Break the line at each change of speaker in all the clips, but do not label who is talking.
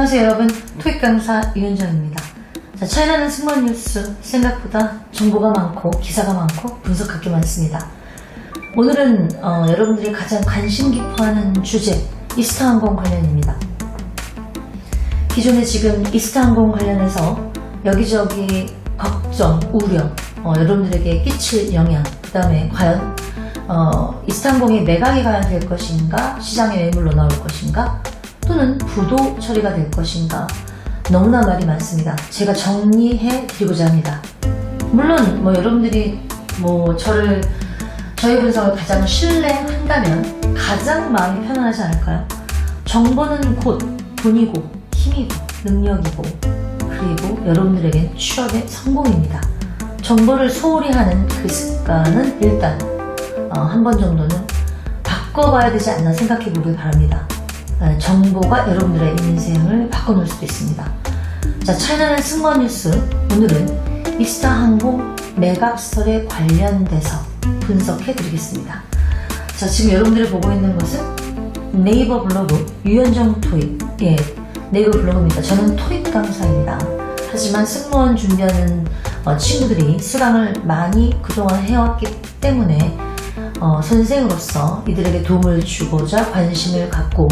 안녕하세요 여러분, 토익 강사 이윤정입니다. 자, 차이나는 승무원 뉴스 생각보다 정보가 많고 기사가 많고 분석할 게 많습니다. 오늘은 여러분들이 가장 관심 깊어하는 주제 이스타항공 관련입니다. 기존에 지금 이스타항공 관련해서 여기저기 걱정, 우려, 여러분들에게 끼칠 영향, 그 다음에 과연 이스타항공이 매각이 과연 될 것인가, 시장의 매물로 나올 것인가, 또는 부도 처리가 될 것인가, 너무나 말이 많습니다. 제가 정리해 드리고자 합니다. 물론 여러분들이 저의 분석을 가장 신뢰한다면 가장 마음이 편안하지 않을까요? 정보는 곧 돈이고 힘이고 능력이고 그리고 여러분들에겐 취업의 성공입니다. 정보를 소홀히 하는 그 습관은 일단 한 번 정도는 바꿔봐야 되지 않나 생각해 보길 바랍니다. 정보가 여러분들의 인생을 바꿔놓을 수도 있습니다. 자, 차이나는 승무원 뉴스, 오늘은 이스타항공 매각설에 관련돼서 분석해 드리겠습니다. 자, 지금 여러분들이 보고 있는 것은 네이버 블로그 유현정 토익, 네이버 블로그입니다. 저는 토익 강사입니다. 하지만 승무원 준비하는 친구들이 수강을 많이 그동안 해왔기 때문에 선생으로서 이들에게 도움을 주고자 관심을 갖고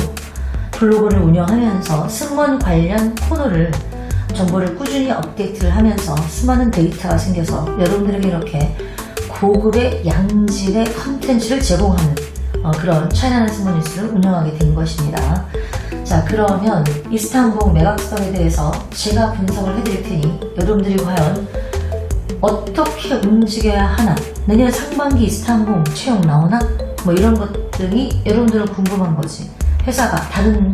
블로그를 운영하면서 승무원 관련 코너를 정보를 꾸준히 업데이트를 하면서 수많은 데이터가 생겨서 여러분들에게 이렇게 고급의 양질의 컨텐츠를 제공하는 그런 차이나는 승무원 뉴스를 운영하게 된 것입니다. 자, 그러면 이스타항공 매각설에 대해서 제가 분석을 해드릴 테니 여러분들이 과연 어떻게 움직여야 하나, 내년 상반기 이스타항공 채용 나오나? 이런 것들이 여러분들은 궁금한 거지. 회사가 다른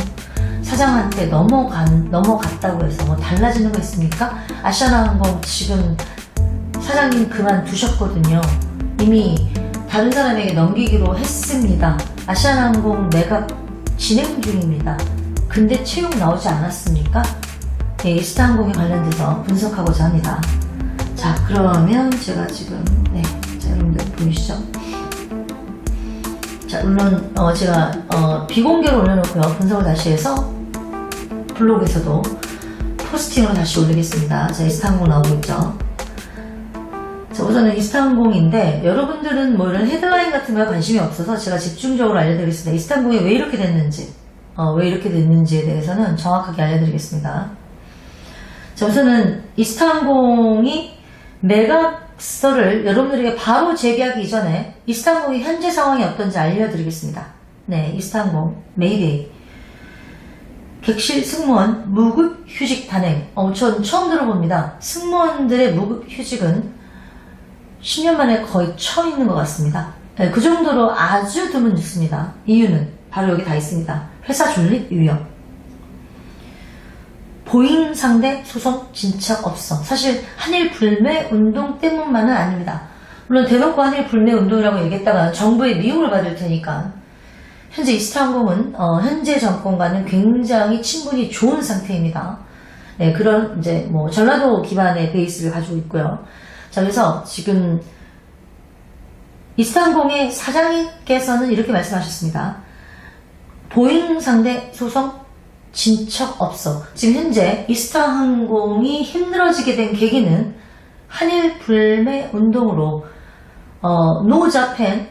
사장한테 넘어갔다고 해서 달라지는 거 있습니까? 아시아나항공 지금 사장님 그만두셨거든요. 이미 다른 사람에게 넘기기로 했습니다. 아시아나항공 매각 진행 중입니다. 근데 채용 나오지 않았습니까? 네, 이스타항공에 관련돼서 분석하고자 합니다. 자, 그러면 제가 지금 자, 여러분들 보이시죠? 자, 물론 제가 비공개로 올려놓고요. 분석을 다시 해서 블로그에서도 포스팅으로 다시 올리겠습니다. 자, 이스타항공 나오고 있죠. 자, 우선은 이스타항공인데 여러분들은 이런 헤드라인 같은 거에 관심이 없어서 제가 집중적으로 알려드리겠습니다. 이스타항공이 왜 이렇게 됐는지에 대해서는 정확하게 알려드리겠습니다. 자, 우선은 이스타항공이 매각설을 여러분들에게 바로 제기하기 이전에 이스타항공의 현재 상황이 어떤지 알려드리겠습니다. 네, 이스타항공 메이데이 객실 승무원 무급 휴직 단행. 전 처음 들어봅니다. 승무원들의 무급 휴직은 10년 만에 거의 처음 있는 것 같습니다. 네, 그 정도로 아주 드문 뉴스입니다. 이유는 바로 여기 다 있습니다. 회사 존립 위협, 보잉 상대 소송 진척 없어. 사실 한일 불매 운동 때문만은 아닙니다. 물론 대놓고 한일 불매 운동이라고 얘기했다가 정부의 미움을 받을 테니까 현재 이스타항공은 현재 정권과는 굉장히 친분이 좋은 상태입니다. 네, 그런 전라도 기반의 베이스를 가지고 있고요. 자, 그래서 지금 이스타항공의 사장님께서는 이렇게 말씀하셨습니다. 보잉 상대 소송 진척 없어. 지금 현재 이스타항공이 힘들어지게 된 계기는 한일 불매 운동으로 노자펜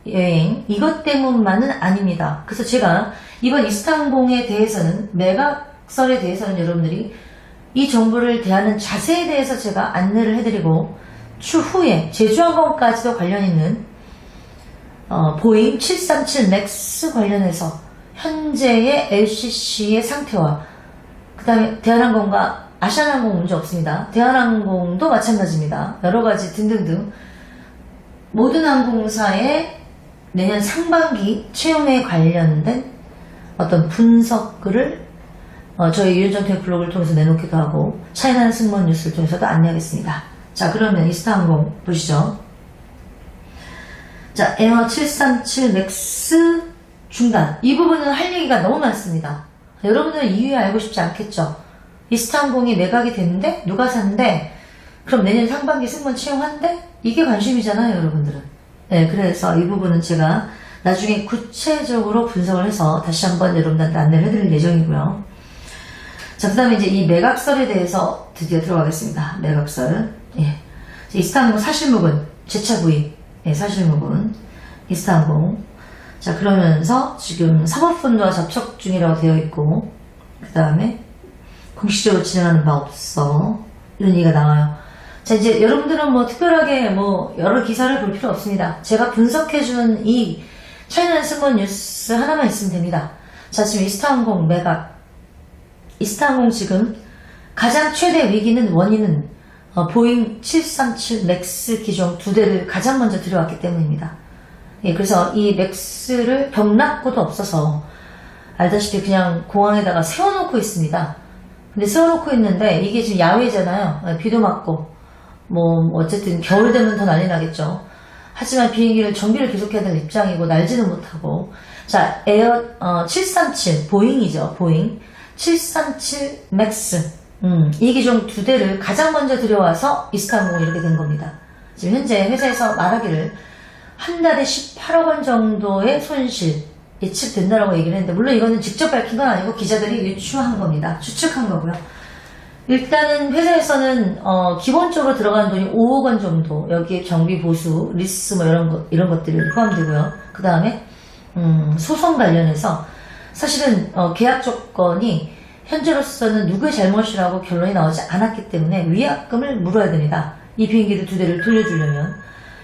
여행 이것 때문만은 아닙니다. 그래서 제가 이번 이스타항공에 대해서는 매각설에 대해서는 여러분들이 이 정보를 대하는 자세에 대해서 제가 안내를 해드리고 추후에 제주항공까지도 관련 있는 보잉 737 맥스 관련해서 현재의 LCC의 상태와 그 다음에 대한항공과 아시아나항공 문제 없습니다. 대한항공도 마찬가지입니다. 여러가지 등등등 모든 항공사의 내년 상반기 채용에 관련된 어떤 분석글을 저희 유현정 토익 블로그를 통해서 내놓기도 하고 차이나는 승무원 뉴스를 통해서도 안내하겠습니다. 자, 그러면 이스타항공 보시죠. 자, 에어 737 맥스 중단. 이 부분은 할 얘기가 너무 많습니다. 여러분들은 이유에 알고 싶지 않겠죠? 이스타항공이 매각이 됐는데 누가 샀는데 그럼 내년 상반기 승무원 채용한대? 이게 관심이잖아요, 여러분들은. 네, 그래서 이 부분은 제가 나중에 구체적으로 분석을 해서 다시 한번 여러분들한테 안내를 해드릴 예정이고요. 자, 그 다음에 이제 이 매각설에 대해서 드디어 들어가겠습니다. 매각설. 예. 이스타항공 사실무근, 재차 부인. 예, 사실무근. 이스타항공. 자, 그러면서 지금 사법본부와 접촉 중이라고 되어 있고, 그 다음에 공식적으로 진행하는 바 없어. 이런 얘기가 나와요. 자, 이제 여러분들은 뭐 특별하게 뭐 여러 기사를 볼 필요 없습니다. 제가 분석해주는 이 차이나는 승무원 뉴스 하나만 있으면 됩니다. 자, 지금 이스타항공 매각. 이스타항공 지금 가장 최대 위기는 원인은 보잉 737 맥스 기종 2대를 가장 먼저 들여왔기 때문입니다. 예, 그래서 이 맥스를 벽락고도 없어서 알다시피 그냥 공항에다가 세워놓고 있습니다. 근데 세워놓고 있는데 이게 지금 야외잖아요. 비도 맞고 뭐 어쨌든 겨울 되면 더 난리 나겠죠. 하지만 비행기를 정비를 계속해야 될 입장이고 날지는 못하고 자 에어 737 보잉이죠. 보잉 737 맥스 이 기종 2대를 가장 먼저 들여와서 이스타항공이 이렇게 된 겁니다. 지금 현재 회사에서 말하기를 한 달에 18억 원 정도의 손실 예측된다라고 얘기를 했는데 물론 이거는 직접 밝힌 건 아니고 기자들이 유추한 겁니다. 추측한 거고요. 일단은 회사에서는 기본적으로 들어가는 돈이 5억 원 정도 여기에 경비 보수, 리스 뭐 이런 것들이 포함되고요. 그 다음에 소송 관련해서 사실은 계약 조건이 현재로서는 누구의 잘못이라고 결론이 나오지 않았기 때문에 위약금을 물어야 됩니다. 이 비행기를 2대를 돌려주려면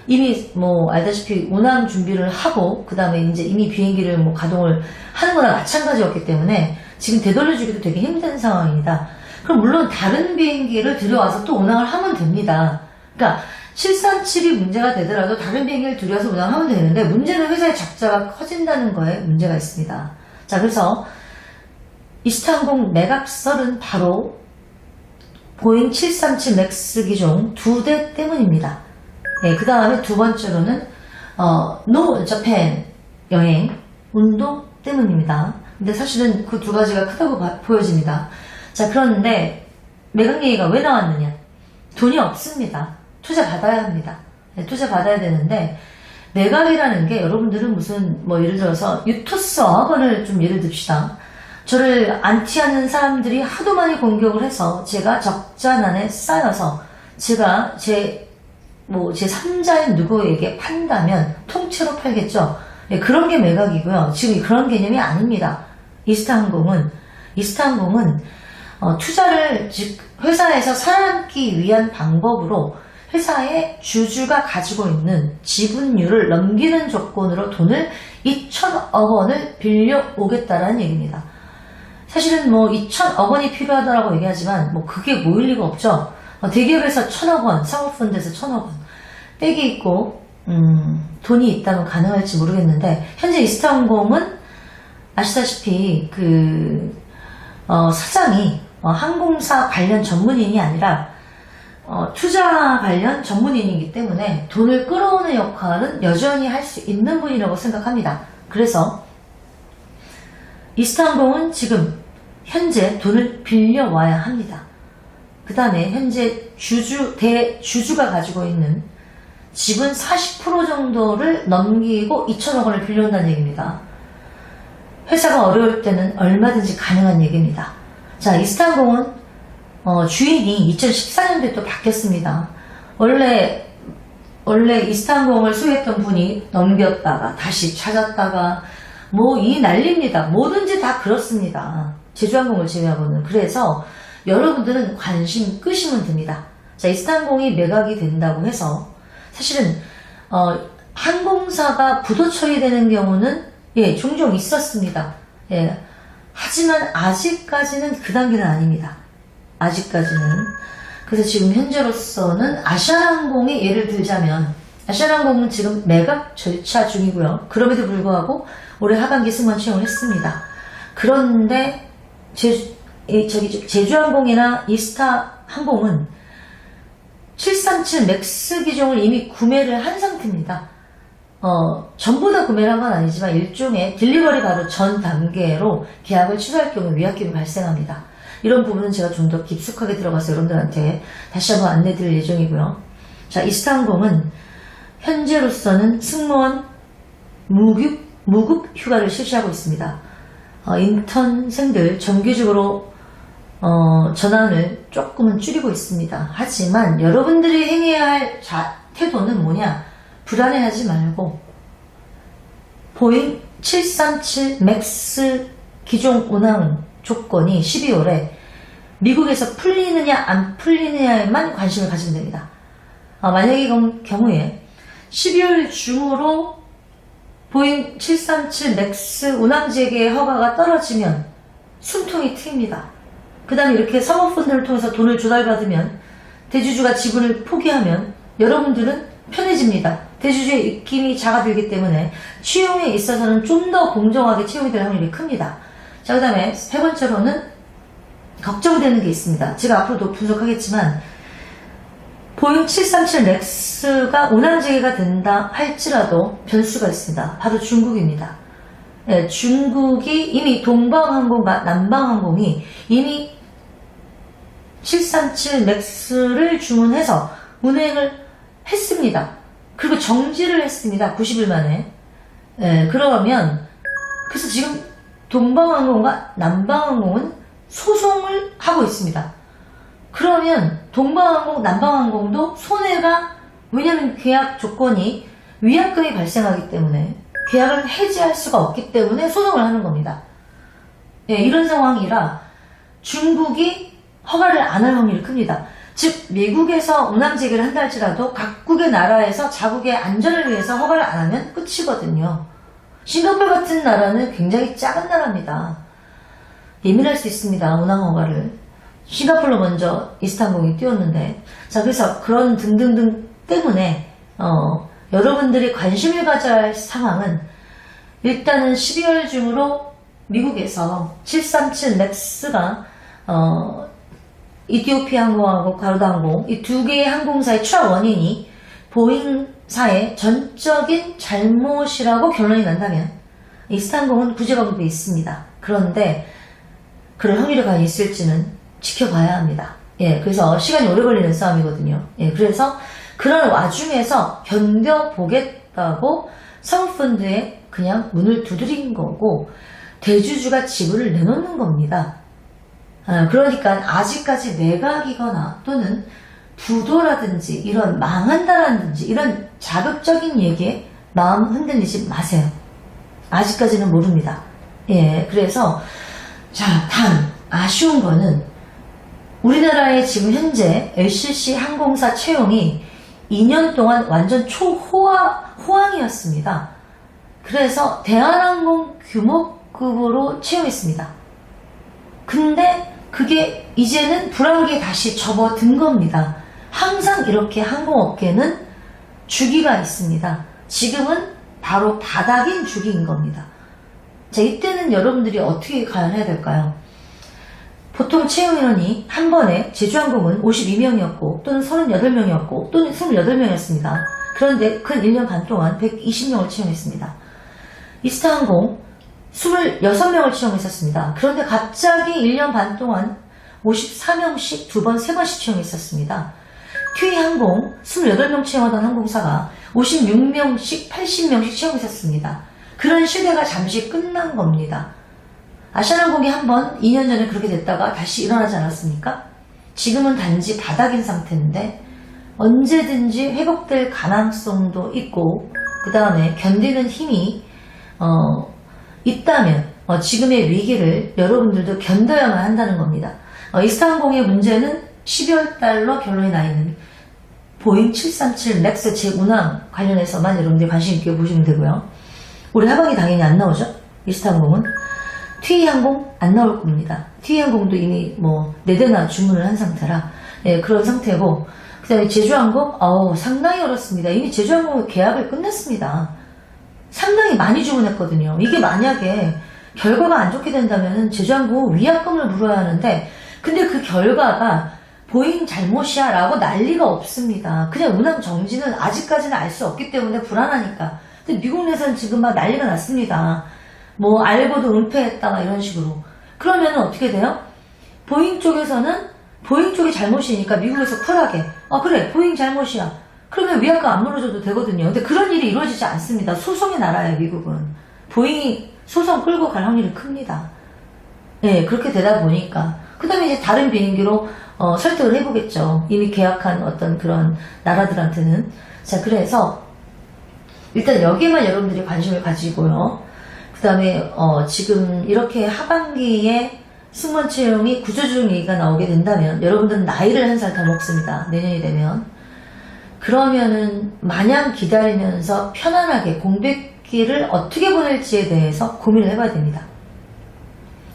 이미 뭐 알다시피 운항 준비를 하고 그 다음에 이제 이미 비행기를 뭐 가동을 하는 거나 마찬가지였기 때문에 지금 되돌려주기도 되게 힘든 상황입니다. 그럼 물론 다른 비행기를 들여와서 또 운항을 하면 됩니다. 그러니까 737이 문제가 되더라도 다른 비행기를 들여와서 운항하면 되는데 문제는 회사의 적자가 커진다는 거에 문제가 있습니다. 자, 그래서 이스타항공 매각설은 바로 보잉 737 맥스 기종 2대 때문입니다. 네, 그 다음에 두 번째로는 노 저팬 여행 운동 때문입니다. 근데 사실은 그 두 가지가 크다고 보여집니다. 자, 그런데 매각 얘기가 왜 나왔느냐? 돈이 없습니다. 투자 받아야 합니다. 네, 투자 받아야 되는데 매각이라는 게 여러분들은 무슨 뭐 예를 들어서 유토스 어학원을 좀 예를 듭시다. 저를 안티하는 사람들이 하도 많이 공격을 해서 제가 적자난에 쌓여서 제가 제 3자인 누구에게 판다면 통째로 팔겠죠. 네, 그런 게 매각이고요. 지금 그런 개념이 아닙니다. 이스타항공은 투자를 즉 회사에서 살아남기 위한 방법으로 회사의 주주가 가지고 있는 지분율을 넘기는 조건으로 돈을 2천억 원을 빌려 오겠다라는 얘기입니다. 사실은 뭐 2천억 원이 필요하다라고 얘기하지만 뭐 그게 모일 리가 없죠. 대기업에서 1,000억 원, 사모펀드에서 1,000억 원 떼기 있고 돈이 있다면 가능할지 모르겠는데 현재 이스타항공은 아시다시피 사장이 항공사 관련 전문인이 아니라 투자 관련 전문인이기 때문에 돈을 끌어오는 역할은 여전히 할 수 있는 분이라고 생각합니다. 그래서 이스타항공은 지금 현재 돈을 빌려와야 합니다. 그 다음에 현재 대주주가 가지고 있는 지분 40% 정도를 넘기고 2천억 원을 빌려온다는 얘기입니다. 회사가 어려울 때는 얼마든지 가능한 얘기입니다. 자, 이스타항공은 주인이 2014년도에 또 바뀌었습니다. 원래 이스타항공을 소유했던 분이 넘겼다가 다시 찾았다가 뭐 이 난리입니다. 뭐든지 다 그렇습니다. 제주항공을 제외하고는. 그래서 여러분들은 관심 끄시면 됩니다. 자, 이스타항공이 매각이 된다고 해서 사실은 항공사가 부도 처리되는 경우는 종종 있었습니다. 하지만 아직까지는 그 단계는 아닙니다. 아직까지는. 그래서 지금 현재로서는 아시아나항공이 예를 들자면 아시아나항공은 지금 매각 절차 중이고요. 그럼에도 불구하고 올해 하반기 승무원 채용을 했습니다. 그런데 제주항공이나 이스타항공은 737 맥스 기종을 이미 구매를 한 상태입니다. 전부 다 구매를 한 건 아니지만 일종의 딜리버리 바로 전 단계로 계약을 취소할 경우 위약금이 발생합니다. 이런 부분은 제가 좀 더 깊숙하게 들어가서 여러분들한테 다시 한번 안내 드릴 예정이고요. 자, 이스타항공은 현재로서는 승무원 무급 휴가를 실시하고 있습니다. 인턴생들 정규직으로 전환을 조금은 줄이고 있습니다. 하지만 여러분들이 행해야 할 태도는 뭐냐? 불안해하지 말고 보잉 737 맥스 기종 운항 조건이 12월에 미국에서 풀리느냐 안 풀리느냐에만 관심을 가지면 됩니다. 만약에 경우에 12월 중으로 보잉 737 맥스 운항 재개 허가가 떨어지면 숨통이 트입니다. 그 다음에 이렇게 사모펀드를 통해서 돈을 조달받으면 대주주가 지분을 포기하면 여러분들은 편해집니다. 대주주의 입김이 작아들기 때문에 채용에 있어서는 좀 더 공정하게 채용이 될 확률이 큽니다. 자, 그 다음에 세 번째로는 걱정되는 게 있습니다. 제가 앞으로도 분석하겠지만 보잉 737 맥스가 운항 재개가 된다 할지라도 변수가 있습니다. 바로 중국입니다. 네, 중국이 이미 동방항공과 남방항공이 이미 737 맥스를 주문해서 운행을 했습니다. 그리고 정지를 했습니다. 90일 만에. 네, 그래서 지금 동방항공과 남방항공은 소송을 하고 있습니다. 그러면 동방항공, 남방항공도 손해가, 왜냐하면 계약 조건이 위약금이 발생하기 때문에 계약을 해지할 수가 없기 때문에 소송을 하는 겁니다. 네, 이런 상황이라 중국이 허가를 안 할 확률이 큽니다. 즉 미국에서 운항 재개를 한다 할지라도 각국의 나라에서 자국의 안전을 위해서 허가를 안 하면 끝이거든요. 싱가포르 같은 나라는 굉장히 작은 나라입니다. 예민할 수 있습니다. 운항 허가를. 싱가포르로 먼저 이스타항공이 띄웠는데, 자, 그래서 그런 등등등 때문에 여러분들이 관심을 가져야 할 상황은 일단은 12월 중으로 미국에서 737 맥스가 이티오피아 항공하고 가루다 항공 이 두 개의 항공사의 추락 원인이 보잉사의 전적인 잘못이라고 결론이 난다면 이스타항공은 구제 방법이 있습니다. 그런데 그럴 확률이 과연 있을지는 지켜봐야 합니다. 예, 그래서 시간이 오래 걸리는 싸움이거든요. 예, 그래서 그런 와중에서 견뎌보겠다고 사모펀드에 그냥 문을 두드린 거고 대주주가 지분을 내놓는 겁니다. 그러니까 아직까지 매각이거나 또는 부도라든지 이런 망한다라든지 이런 자극적인 얘기에 마음 흔들리지 마세요. 아직까지는 모릅니다. 예, 그래서 자, 단 아쉬운 거는 우리나라의 지금 현재 LCC 항공사 채용이 2년 동안 완전 호황이었습니다. 그래서 대한항공 규모급으로 채용했습니다. 근데 그게 이제는 불황기에 다시 접어든 겁니다. 항상 이렇게 항공업계는 주기가 있습니다. 지금은 바로 바닥인 주기인 겁니다. 자, 이때는 여러분들이 어떻게 과연 해야 될까요? 보통 채용 인원이 한 번에 제주항공은 52명이었고 또는 38명이었고 또는 28명이었습니다. 그런데 근 1년 반 동안 120명을 채용했습니다. 이스타항공 26명을 채용했었습니다. 그런데 갑자기 1년 반 동안 54명씩 2번, 3번씩 채용했었습니다. 튀항공 28명 채용하던 항공사가 56명씩, 80명씩 채용했었습니다. 그런 시대가 잠시 끝난 겁니다. 아시아나항공이 한번 2년 전에 그렇게 됐다가 다시 일어나지 않았습니까? 지금은 단지 바닥인 상태인데 언제든지 회복될 가능성도 있고 그 다음에 견디는 힘이 있다면 지금의 위기를 여러분들도 견뎌야만 한다는 겁니다. 이스타항공의 문제는 12월 달로 결론이 나 있는 보잉 737 맥스 재운항 관련해서만 여러분들이 관심 있게 보시면 되고요. 올해 하반기 당연히 안 나오죠. 이스타항공은 티웨이항공 안 나올 겁니다. 티웨이항공도 이미 4대나 주문을 한 상태라 그런 상태고, 그 다음에 제주항공 상당히 어렵습니다. 이미 제주항공의 계약을 끝냈습니다. 상당히 많이 주문했거든요. 이게 만약에 결과가 안 좋게 된다면 제주항공은 위약금을 물어야 하는데, 근데 그 결과가 보잉 잘못이야 라고 난리가 없습니다. 그냥 운항 정지는 아직까지는 알 수 없기 때문에 불안하니까. 근데 미국 내에서는 지금 막 난리가 났습니다. 알고도 은폐했다 막 이런 식으로. 그러면 어떻게 돼요? 보잉 쪽에서는 보잉 쪽이 잘못이니까 미국에서 쿨하게 그래 보잉 잘못이야. 그러면 위약금 안 물어줘도 되거든요. 근데 그런 일이 이루어지지 않습니다. 소송의 나라예요, 미국은. 보잉이 소송 끌고 갈 확률이 큽니다. 네, 그렇게 되다 보니까 그 다음에 이제 다른 비행기로 설득을 해보겠죠. 이미 계약한 어떤 그런 나라들한테는. 자, 그래서 일단 여기에만 여러분들이 관심을 가지고요. 그 다음에 지금 이렇게 하반기에 승무원 채용이 구조조정 얘기가 나오게 된다면 여러분들은 나이를 한 살 더 먹습니다. 내년이 되면. 그러면은 마냥 기다리면서 편안하게 공백기를 어떻게 보낼지에 대해서 고민을 해봐야 됩니다.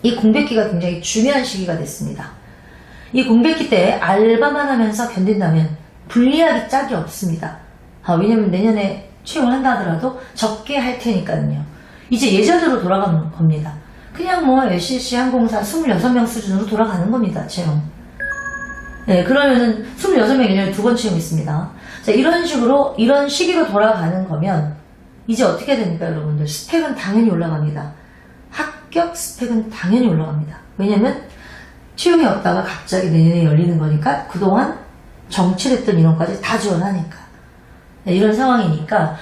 이 공백기가 굉장히 중요한 시기가 됐습니다. 이 공백기 때 알바만 하면서 견딘다면 불리하기 짝이 없습니다. 왜냐면 내년에 채용을 한다 하더라도 적게 할 테니까요. 이제 예전으로 돌아가는 겁니다. 그냥 뭐 LCC 항공사 26명 수준으로 돌아가는 겁니다. 채용. 네, 그러면은 26명 1년에 2번 채용 있습니다. 자, 이런 식으로 이런 시기로 돌아가는 거면 이제 어떻게 됩니까, 여러분들? 스펙은 당연히 올라갑니다. 합격 스펙은 당연히 올라갑니다. 왜냐면 채용이 없다가 갑자기 내년에 열리는 거니까 그동안 정치했던 인원까지 다 지원하니까. 네, 이런 상황이니까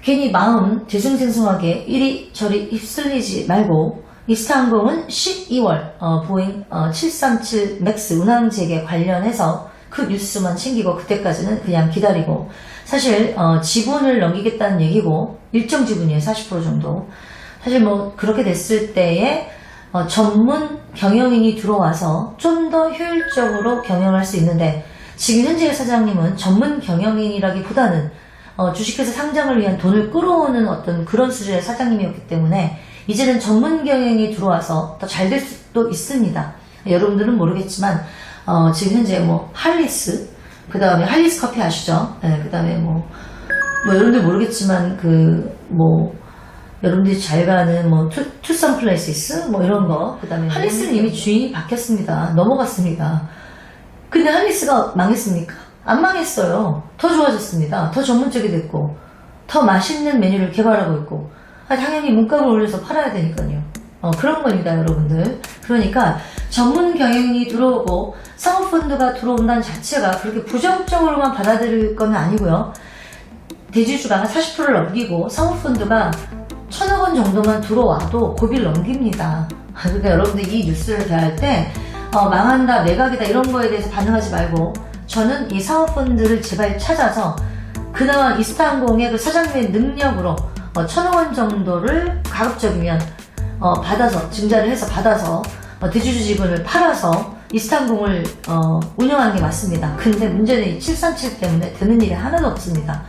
괜히 마음 대숭생숭하게 이리저리 휩쓸리지 말고 이스타항공은 12월 보잉 737 맥스 운항 재개 관련해서 그 뉴스만 챙기고 그때까지는 그냥 기다리고 사실 지분을 넘기겠다는 얘기고 일정 지분이에요. 40% 정도. 사실 뭐 그렇게 됐을 때에 전문 경영인이 들어와서 좀 더 효율적으로 경영할 수 있는데 지금 현재 사장님은 전문 경영인이라기보다는 주식회사 상장을 위한 돈을 끌어오는 어떤 그런 수준의 사장님이었기 때문에 이제는 전문 경영이 들어와서 더 잘 될 수도 있습니다. 여러분들은 모르겠지만 지금 현재 뭐 할리스, 그 다음에 할리스 커피 아시죠? 네, 그 다음에 뭐 여러분들 모르겠지만 여러분들이 잘 가는 투썸 플레이시스 이런 거, 그 다음에 할리스는 이미 주인이 바뀌었습니다. 넘어갔습니다. 근데 할리스가 망했습니까? 안 망했어요. 더 좋아졌습니다. 더 전문적이 됐고 더 맛있는 메뉴를 개발하고 있고 당연히 문값을 올려서 팔아야 되니까요. 그런 겁니다, 여러분들. 그러니까 전문 경영이 들어오고 사모펀드가 들어온다는 자체가 그렇게 부정적으로만 받아들일 건 아니고요. 대주주가 40%를 넘기고 사모펀드가 1,000억 원 정도만 들어와도 고비를 넘깁니다. 그러니까 여러분들 이 뉴스를 대할 때 망한다, 매각이다 이런 거에 대해서 반응하지 말고 저는 이 사모펀드를 제발 찾아서 그나마 이스타항공의 그 사장님의 능력으로 1,000억 원 정도를 가급적이면 받아서 증자를 해서 받아서 대주주 지분을 팔아서 이스타항공을 운영하는 게 맞습니다. 근데 문제는 이 737 때문에 되는 일이 하나도 없습니다.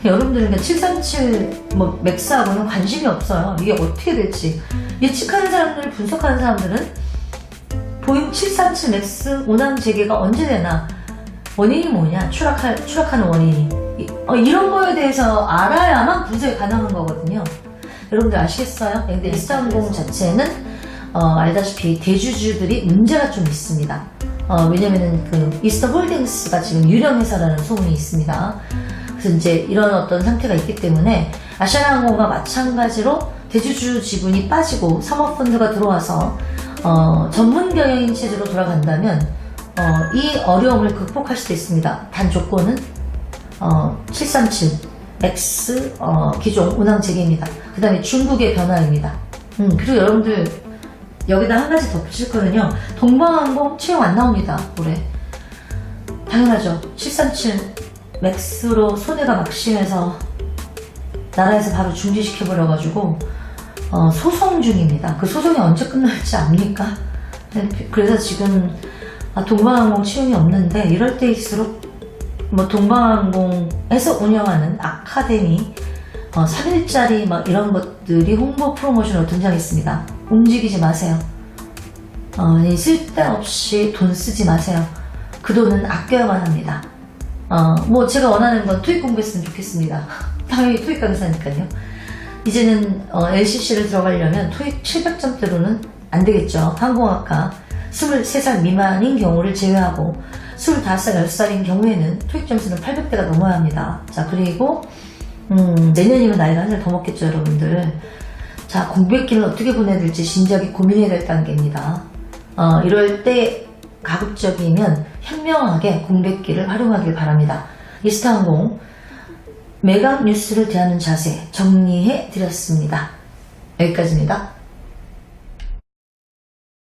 여러분들은 737 맥스하고는 관심이 없어요. 이게 어떻게 될지 예측하는 사람들, 분석하는 사람들은 보잉 737 맥스 운항 재개가 언제 되나, 원인이 뭐냐, 추락하는 원인이 이런 거에 대해서 알아야만 분석이 가능한 거거든요. 여러분들 아시겠어요? 근데 이스타항공 자체는 알다시피 대주주들이 문제가 좀 있습니다. 왜냐면은 그 이스타홀딩스가 지금 유령 회사라는 소문이 있습니다. 그래서 이제 이런 어떤 상태가 있기 때문에 아시아나항공과 마찬가지로 대주주 지분이 빠지고 사모펀드가 들어와서 전문 경영인 체제로 돌아간다면 이 어려움을 극복할 수도 있습니다. 단 조건은 737 맥스 기종 운항 재개입니다. 그 다음에 중국의 변화입니다. 그리고 여러분들 여기다 한 가지 더 붙일 거는요. 동방항공 채용 안 나옵니다. 올해. 당연하죠. 737 맥스로 손해가 막심해서 나라에서 바로 중지시켜버려가지고 소송 중입니다. 그 소송이 언제 끝날지 압니까? 그래서 지금 동방항공 채용이 없는데 이럴 때일수록 동방항공에서 운영하는 아카데미 3일짜리 이런 것들이 홍보 프로모션으로 등장했습니다. 움직이지 마세요. 쓸데없이 돈 쓰지 마세요. 그 돈은 아껴야만 합니다. 제가 원하는 건 토익 공부했으면 좋겠습니다. 당연히 토익 강사니까요. 이제는 LCC를 들어가려면 토익 700점대로는 안 되겠죠. 항공학과 23살 미만인 경우를 제외하고 25살, 10살인 경우에는 토익 점수는 800대가 넘어야 합니다. 자, 그리고 내년이면 나이가 한 살 더 먹겠죠, 여러분들. 자, 공백기를 어떻게 보내야 될지 진지하게 고민해야 될 단계입니다. 이럴 때 가급적이면 현명하게 공백기를 활용하길 바랍니다. 이스타항공 매각 뉴스를 대하는 자세 정리해 드렸습니다. 여기까지입니다.